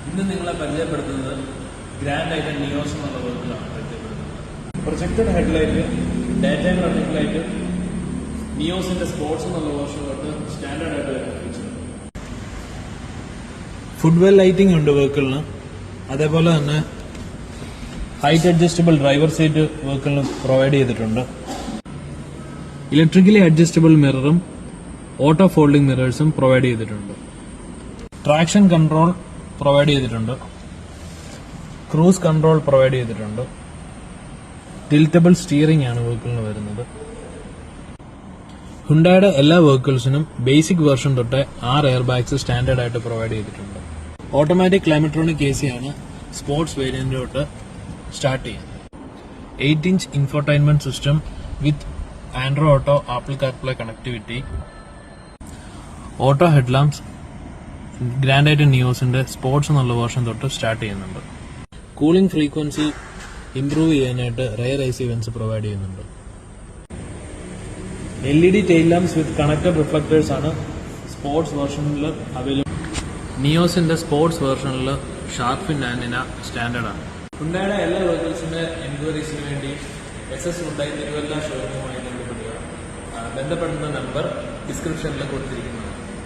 ഇന്ന് നിങ്ങളെ പരിചയപ്പെടുത്തുന്നത് ഗ്രാൻഡ് ഐറ്റം നിയോസ് എന്നുള്ള വെഹിക്കിളാണ് പരിചയപ്പെടുത്തുന്നത്. Projected headlight, day time running light, നിയോസിന്റെ സ്പോർട്സ് എന്നുള്ള വേർഷൻ തൊട്ട് സ്റ്റാൻഡേർഡ് ആയിട്ട് വരുന്ന ഫീച്ചർ. ഫുട്വെൽ ലൈറ്റിംഗ് ഉണ്ട് വെഹിക്കിളിന്. അതേപോലെ തന്നെ ഹൈറ്റ് അഡ്ജസ്റ്റബിൾ ഡ്രൈവർ സീറ്റ് വെഹിക്കിളിന് പ്രൊവൈഡ് ചെയ്തിട്ടുണ്ട്. ഇലക്ട്രിക്കലി അഡ്ജസ്റ്റബിൾ മിററും ഓട്ടോ ഫോൾഡിംഗ് മിറേഴ്സും പ്രൊവൈഡ് ചെയ്തിട്ടുണ്ട്. ട്രാക്ഷൻ കൺട്രോൾ പ്രൊവൈഡ് ചെയ്തിട്ടുണ്ട്. ക്രൂസ് കൺട്രോൾ പ്രൊവൈഡ് ചെയ്തിട്ടുണ്ട്. ടിൽറ്റബിൾ സ്റ്റിയറിംഗ് ആണ് വെഹിക്കിളിന് വരുന്നത്. ഹുണ്ടായുടെ എല്ലാ വെഹിക്കിൾസിനും ബേസിക് വെർഷൻ തൊട്ട് 6 എയർ ബാഗ്സ് സ്റ്റാൻഡേർഡ് ആയിട്ട് പ്രൊവൈഡ് ചെയ്തിട്ടുണ്ട്. ഓട്ടോമാറ്റിക് ക്ലൈമട്രോണിക് AC ആണ് സ്പോർട്സ് വേരിയന്റ് തൊട്ട് സ്റ്റാർട്ട് ചെയ്യുന്നത്. 8-inch infotainment system with Android Auto, Apple CarPlay connectivity, auto headlamps grand i ten നിയോസിന്റെ സ്പോർട്സ് എന്നുള്ള വേർഷൻ തൊട്ട് സ്റ്റാർട്ട് ചെയ്യുന്നുണ്ട്. കൂളിംഗ് ഫ്രീക്വൻസി ഇംപ്രൂവ് ചെയ്യാനായിട്ട് റെയർ AC വെന്റ്സ് പ്രൊവൈഡ് ചെയ്യുന്നുണ്ട്. LED tail lamps with connected reflectors ആണ് sports വേർഷനിൽ available. നിയോസിന്റെ sports വേർഷനിൽ ഷാർക്ക് ഫിൻ ആന്റിന സ്റ്റാൻഡേർഡ് ആണ്. ഹുണ്ടായുടെ എല്ലാ വെഹിക്കിൾസിന്റെ എൻക്വയറീസിന് വേണ്ടി SS ഹുണ്ടായി തിരുവല്ല ഷോറൂമുമായി ബന്ധപ്പെടുക. ബന്ധപ്പെടുന്ന നമ്പർ ഡിസ്ക്രിപ്ഷനിൽ കൊടുത്തിരിക്കുന്നു.